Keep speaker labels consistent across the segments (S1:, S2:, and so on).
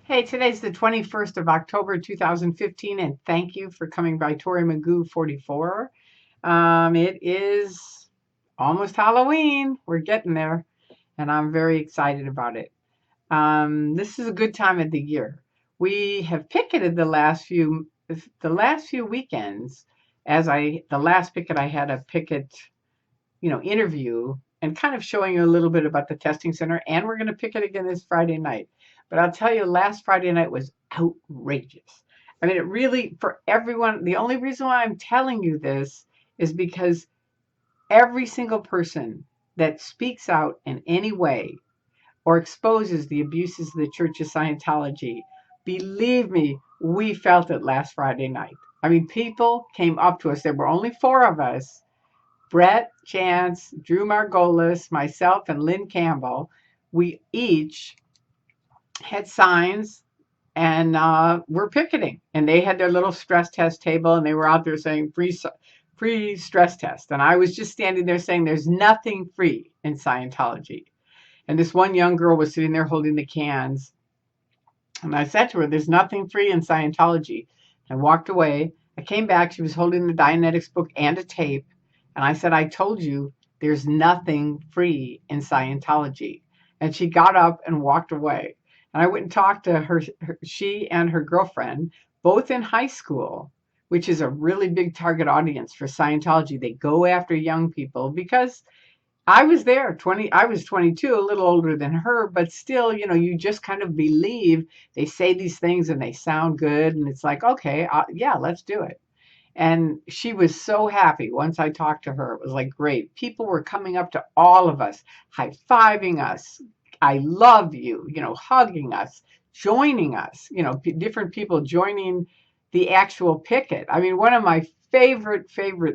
S1: Hey, today's the 21st of October, 2015, and thank you for coming by Tori Magoo 44. It is almost Halloween. We're getting there, and I'm very excited about it. This is a good time of the year. We have picketed the last few weekends. The last picket I had a picket, interview and kind of showing you a little bit about the testing center. And we're going to pick it again this Friday night. But I'll tell you, last Friday night was outrageous. I mean, it really, for everyone, the only reason why I'm telling you this is because every single person that speaks out in any way or exposes the abuses of the Church of Scientology, believe me, we felt it last Friday night. I mean, people came up to us. There were only four of us: Brett, Chance, Drew Margolis, myself, and Lynn Campbell. We each had signs and we're picketing. And they had their little stress test table and they were out there saying free stress test. And I was just standing there saying there's nothing free in Scientology. And this one young girl was sitting there holding the cans. And I said to her, there's nothing free in Scientology. I walked away. I came back. She was holding the Dianetics book and a tape. And I said, I told you there's nothing free in Scientology. And she got up and walked away. And I went and talked to she and her girlfriend, both in high school, which is a really big target audience for Scientology. They go after young people because I was there, I was 22, a little older than her, but still, you just kind of believe they say these things and they sound good. And it's like, okay, yeah, let's do it. And she was so happy once I talked to her. It was like, great. People were coming up to all of us, high-fiving us. I love you, hugging us, joining us, different people joining the actual picket. I mean, one of my favorite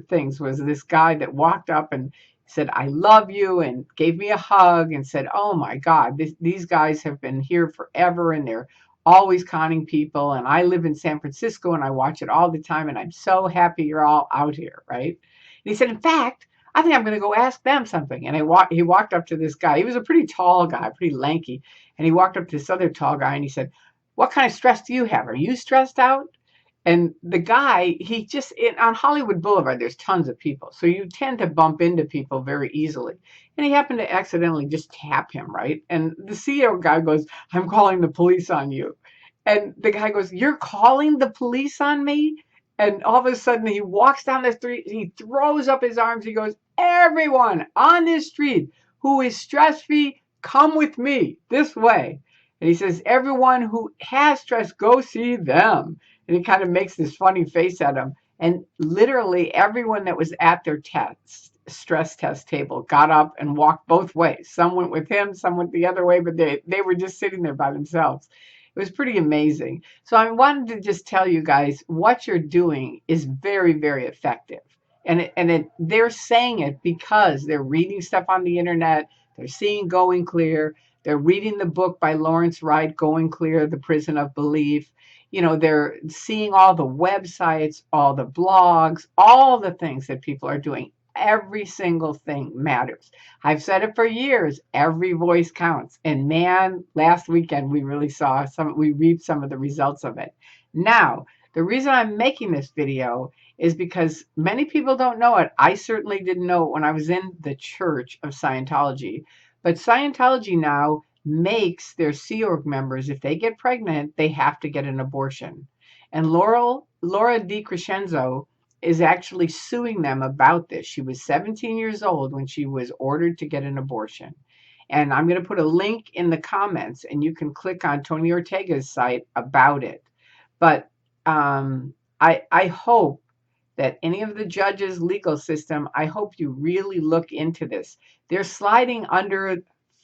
S1: things was this guy that walked up and said, I love you, and gave me a hug and said, oh my God, these guys have been here forever and they're always conning people. And I live in San Francisco and I watch it all the time. And I'm so happy you're all out here, right? And he said, in fact, I think I'm going to go ask them something. And he walked up to this guy. He was a pretty tall guy, pretty lanky. And he walked up to this other tall guy and he said, what kind of stress do you have? Are you stressed out? And the guy, on Hollywood Boulevard, there's tons of people. So you tend to bump into people very easily. And he happened to accidentally just tap him, right? And the CEO guy goes, I'm calling the police on you. And the guy goes, you're calling the police on me? And all of a sudden he walks down the street, he throws up his arms, he goes, everyone on this street who is stress-free, come with me this way. And he says, everyone who has stress, go see them. And he kind of makes this funny face at him. And literally everyone that was at their stress test table got up and walked both ways. Some went with him, some went the other way, but they were just sitting there by themselves. It was pretty amazing. So I wanted to just tell you guys what you're doing is very effective. They're saying it because they're reading stuff on the internet. They're seeing Going Clear. They're reading the book by Lawrence Wright, Going Clear, The Prison of Belief. They're seeing all the websites, all the blogs, all the things that people are doing. Every single thing matters. I've said it for years. Every voice counts. And man, last weekend we really we reaped some of the results of it. Now, the reason I'm making this video is because many people don't know it. I certainly didn't know it when I was in the Church of Scientology. But Scientology now makes their Sea Org members, if they get pregnant, they have to get an abortion. And Laura DiCrescenzo is actually suing them about this. She was 17 years old when she was ordered to get an abortion. And I'm going to put a link in the comments and you can click on Tony Ortega's site about it. But I hope that any of the judges' legal system, I hope you really look into this. They're sliding under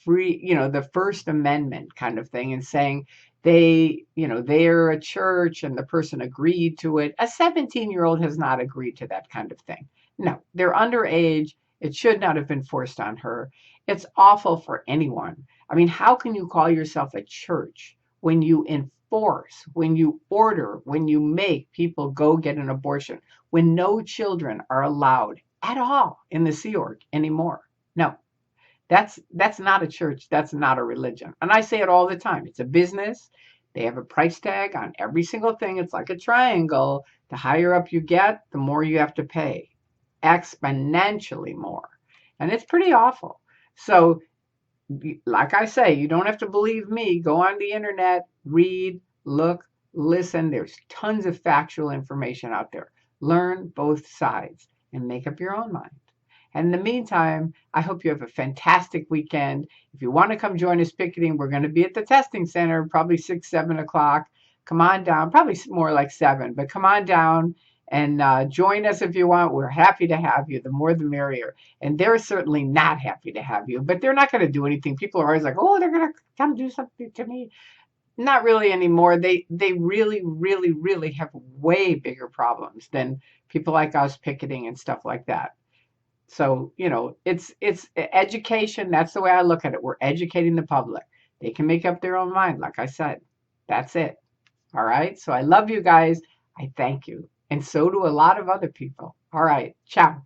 S1: the First Amendment kind of thing and saying they're a church and the person agreed to it. A 17-year-old has not agreed to that kind of thing. No, they're underage. It should not have been forced on her. It's awful for anyone. I mean, how can you call yourself a church when you enforce, when you order, when you make people go get an abortion, when no children are allowed at all in the Sea Org anymore? No. That's not a church. That's not a religion. And I say it all the time. It's a business. They have a price tag on every single thing. It's like a triangle. The higher up you get, the more you have to pay, exponentially more. And it's pretty awful. So, like I say, you don't have to believe me. Go on the internet, read, look, listen. There's tons of factual information out there. Learn both sides and make up your own mind. And in the meantime, I hope you have a fantastic weekend. If you want to come join us picketing, we're going to be at the testing center, probably 6, 7 o'clock. Come on down, probably more like 7, but come on down and join us if you want. We're happy to have you. The more the merrier. And they're certainly not happy to have you, but they're not going to do anything. People are always like, oh, they're going to come do something to me. Not really anymore. They really, really, really have way bigger problems than people like us picketing and stuff like that. So, it's education. That's the way I look at it. We're educating the public. They can make up their own mind, like I said. That's it. All right. So I love you guys. I thank you. And so do a lot of other people. All right. Ciao.